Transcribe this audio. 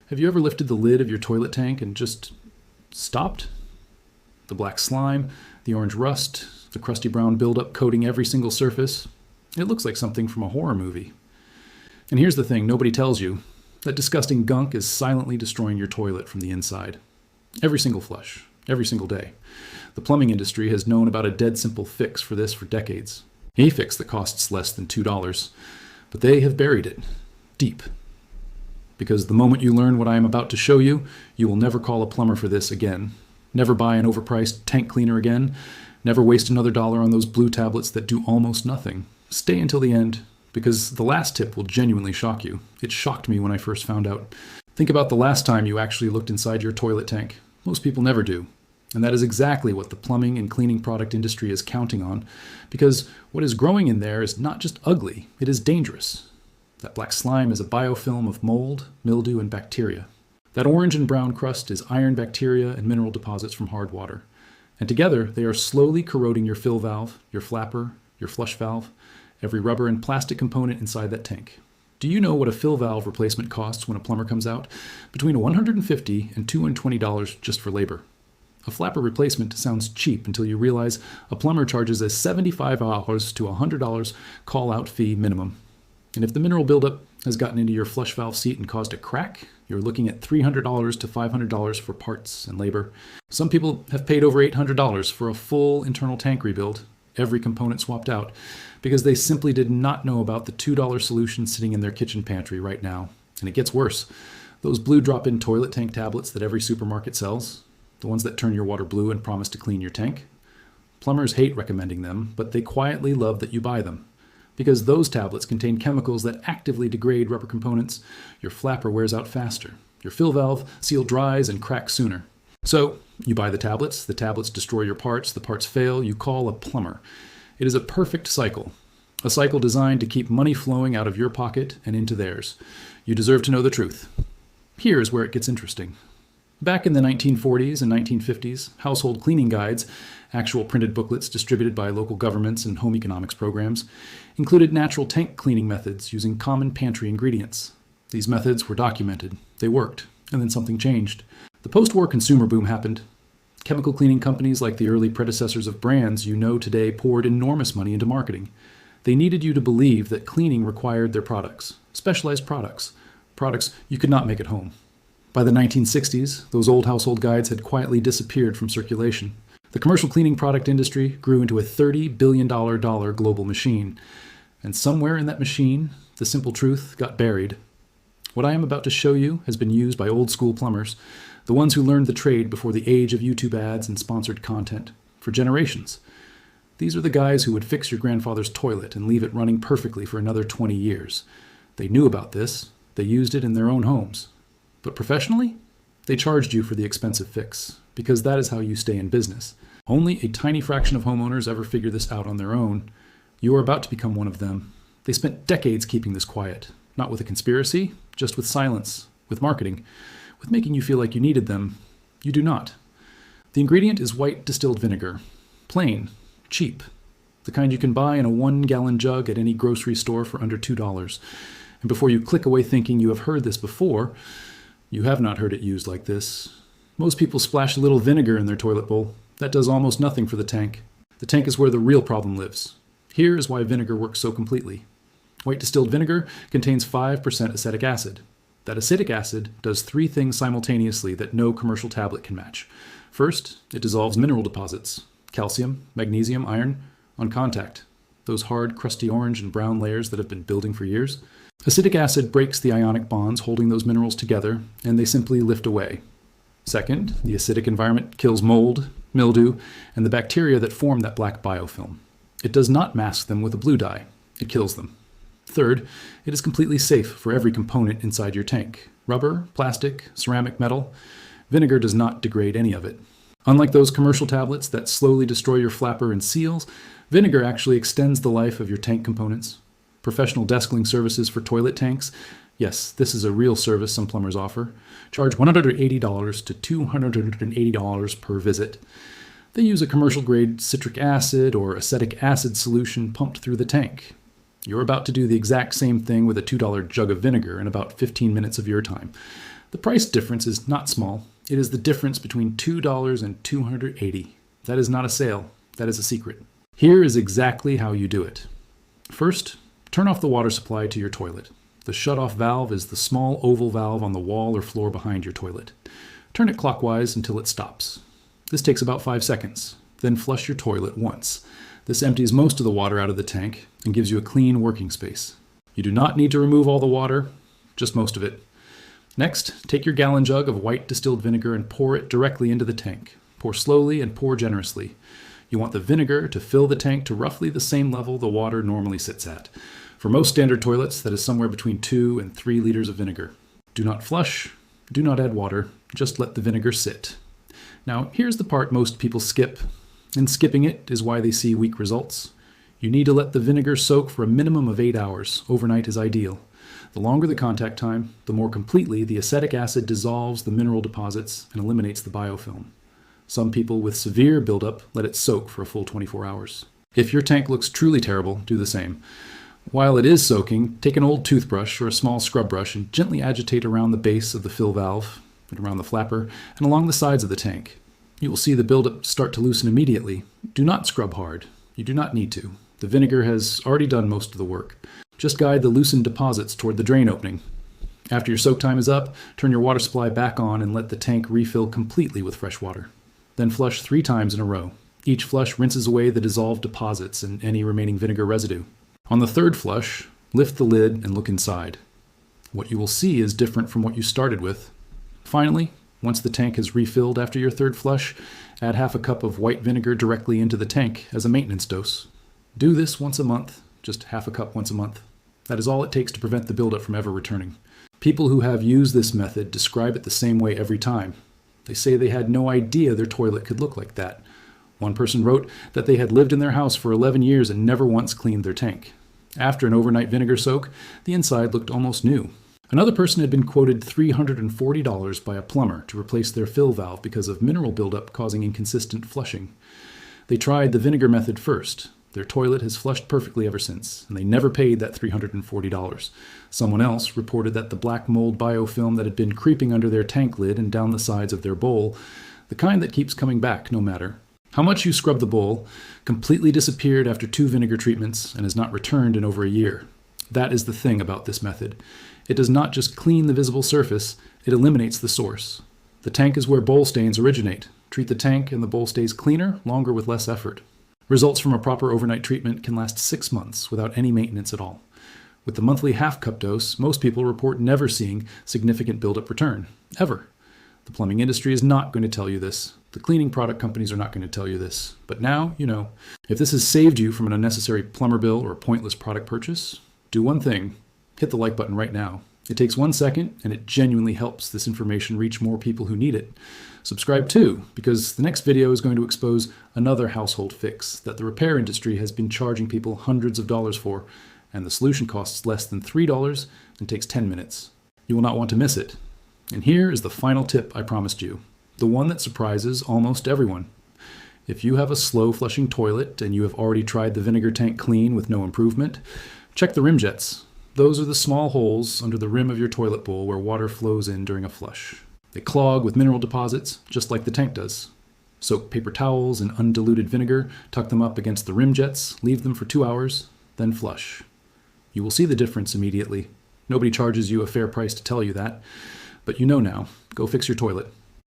Have you ever lifted the lid of your toilet tank and just stopped? The black slime, the orange rust, the crusty brown buildup coating every single surface. It looks like something from a horror movie. And here's the thing nobody tells you. That disgusting gunk is silently destroying your toilet from the inside. Every single flush, every single day. The plumbing industry has known about a dead simple fix for this for decades. A fix that costs less than $2. But they have buried it deep. Because the moment you learn what I am about to show you, you will never call a plumber for this again. Never buy an overpriced tank cleaner again. Never waste another dollar on those blue tablets that do almost nothing. Stay until the end, because the last tip will genuinely shock you. It shocked me when I first found out. Think about the last time you actually looked inside your toilet tank. Most people never do. And that is exactly what the plumbing and cleaning product industry is counting on, because what is growing in there is not just ugly, it is dangerous. That black slime is a biofilm of mold, mildew, and bacteria. That orange and brown crust is iron bacteria and mineral deposits from hard water. And together, they are slowly corroding your fill valve, your flapper, your flush valve, every rubber and plastic component inside that tank. Do you know what a fill valve replacement costs when a plumber comes out? Between $150 and $220 just for labor. A flapper replacement sounds cheap until you realize a plumber charges a $75 to $100 call-out fee minimum. And if the mineral buildup has gotten into your flush valve seat and caused a crack, you're looking at $300 to $500 for parts and labor. Some people have paid over $800 for a full internal tank rebuild, every component swapped out, because they simply did not know about the $2 solution sitting in their kitchen pantry right now. And it gets worse. Those blue drop-in toilet tank tablets that every supermarket sells, the ones that turn your water blue and promise to clean your tank. Plumbers hate recommending them, but they quietly love that you buy them. Because those tablets contain chemicals that actively degrade rubber components, your flapper wears out faster. Your fill valve seal dries and cracks sooner. So, you buy the tablets destroy your parts, the parts fail, you call a plumber. It is a perfect cycle. A cycle designed to keep money flowing out of your pocket and into theirs. You deserve to know the truth. Here's where it gets interesting. Back in the 1940s and 1950s, household cleaning guides, actual printed booklets distributed by local governments and home economics programs, included natural tank cleaning methods using common pantry ingredients. These methods were documented, they worked, and then something changed. The post-war consumer boom happened. Chemical cleaning companies like the early predecessors of brands you know today poured enormous money into marketing. They needed you to believe that cleaning required their products, specialized products you could not make at home. By the 1960s, those old household guides had quietly disappeared from circulation. The commercial cleaning product industry grew into a $30 billion global machine. And somewhere in that machine, the simple truth got buried. What I am about to show you has been used by old school plumbers, the ones who learned the trade before the age of YouTube ads and sponsored content, for generations. These are the guys who would fix your grandfather's toilet and leave it running perfectly for another 20 years. They knew about this. They used it in their own homes. But professionally, they charged you for the expensive fix, because that is how you stay in business. Only a tiny fraction of homeowners ever figure this out on their own. You are about to become one of them. They spent decades keeping this quiet, not with a conspiracy, just with silence, with marketing, with making you feel like you needed them. You do not. The ingredient is white distilled vinegar. Plain, cheap. The kind you can buy in a 1-gallon jug at any grocery store for under $2. And before you click away thinking you have heard this before, you have not heard it used like this. Most people splash a little vinegar in their toilet bowl. That does almost nothing for the tank. The tank is where the real problem lives. Here is why vinegar works so completely. White distilled vinegar contains 5% acetic acid. That acetic acid does 3 things simultaneously that no commercial tablet can match. First, it dissolves mineral deposits, calcium, magnesium, iron, on contact. Those hard, crusty orange and brown layers that have been building for years. Acetic acid breaks the ionic bonds holding those minerals together, and they simply lift away. Second, the acidic environment kills mold, mildew, and the bacteria that form that black biofilm. It does not mask them with a blue dye. It kills them. Third, it is completely safe for every component inside your tank. Rubber, plastic, ceramic, metal. Vinegar does not degrade any of it. Unlike those commercial tablets that slowly destroy your flapper and seals, vinegar actually extends the life of your tank components. Professional descaling services for toilet tanks. Yes, this is a real service some plumbers offer. Charge $180 to $280 per visit. They use a commercial-grade citric acid or acetic acid solution pumped through the tank. You're about to do the exact same thing with a $2 jug of vinegar in about 15 minutes of your time. The price difference is not small. It is the difference between $2 and $280. That is not a sale. That is a secret. Here is exactly how you do it. First, turn off the water supply to your toilet. The shut-off valve is the small oval valve on the wall or floor behind your toilet. Turn it clockwise until it stops. This takes about 5 seconds. Then flush your toilet once. This empties most of the water out of the tank and gives you a clean working space. You do not need to remove all the water, just most of it. Next, take your gallon jug of white distilled vinegar and pour it directly into the tank. Pour slowly and pour generously. You want the vinegar to fill the tank to roughly the same level the water normally sits at. For most standard toilets, that is somewhere between 2 and 3 liters of vinegar. Do not flush, do not add water, just let the vinegar sit. Now, here's the part most people skip, and skipping it is why they see weak results. You need to let the vinegar soak for a minimum of 8 hours. Overnight is ideal. The longer the contact time, the more completely the acetic acid dissolves the mineral deposits and eliminates the biofilm. Some people with severe buildup let it soak for a full 24 hours. If your tank looks truly terrible, do the same. While it is soaking, take an old toothbrush or a small scrub brush and gently agitate around the base of the fill valve, and around the flapper, and along the sides of the tank. You will see the buildup start to loosen immediately. Do not scrub hard. You do not need to. The vinegar has already done most of the work. Just guide the loosened deposits toward the drain opening. After your soak time is up, turn your water supply back on and let the tank refill completely with fresh water. Then flush 3 times in a row. Each flush rinses away the dissolved deposits and any remaining vinegar residue. On the 3rd flush, lift the lid and look inside. What you will see is different from what you started with. Finally, once the tank is refilled after your 3rd flush, add half a cup of white vinegar directly into the tank as a maintenance dose. Do this once a month, just half a cup once a month. That is all it takes to prevent the buildup from ever returning. People who have used this method describe it the same way every time. They say they had no idea their toilet could look like that. One person wrote that they had lived in their house for 11 years and never once cleaned their tank. After an overnight vinegar soak, the inside looked almost new. Another person had been quoted $340 by a plumber to replace their fill valve because of mineral buildup causing inconsistent flushing. They tried the vinegar method first. Their toilet has flushed perfectly ever since, and they never paid that $340. Someone else reported that the black mold biofilm that had been creeping under their tank lid and down the sides of their bowl, the kind that keeps coming back no matter how much you scrub the bowl, completely disappeared after 2 vinegar treatments and has not returned in over a year. That is the thing about this method. It does not just clean the visible surface, it eliminates the source. The tank is where bowl stains originate. Treat the tank and the bowl stays cleaner, longer with less effort. Results from a proper overnight treatment can last 6 months without any maintenance at all. With the monthly half-cup dose, most people report never seeing significant buildup return, ever. The plumbing industry is not going to tell you this. The cleaning product companies are not going to tell you this. But now, you know. If this has saved you from an unnecessary plumber bill or a pointless product purchase, do one thing. Hit the like button right now. It takes 1 second, and it genuinely helps this information reach more people who need it. Subscribe too, because the next video is going to expose another household fix that the repair industry has been charging people hundreds of dollars for, and the solution costs less than $3 and takes 10 minutes. You will not want to miss it. And here is the final tip I promised you, the one that surprises almost everyone. If you have a slow flushing toilet and you have already tried the vinegar tank clean with no improvement, check the rim jets. Those are the small holes under the rim of your toilet bowl where water flows in during a flush. They clog with mineral deposits, just like the tank does. Soak paper towels in undiluted vinegar, tuck them up against the rim jets, leave them for 2 hours, then flush. You will see the difference immediately. Nobody charges you a fair price to tell you that. But you know now. Go fix your toilet.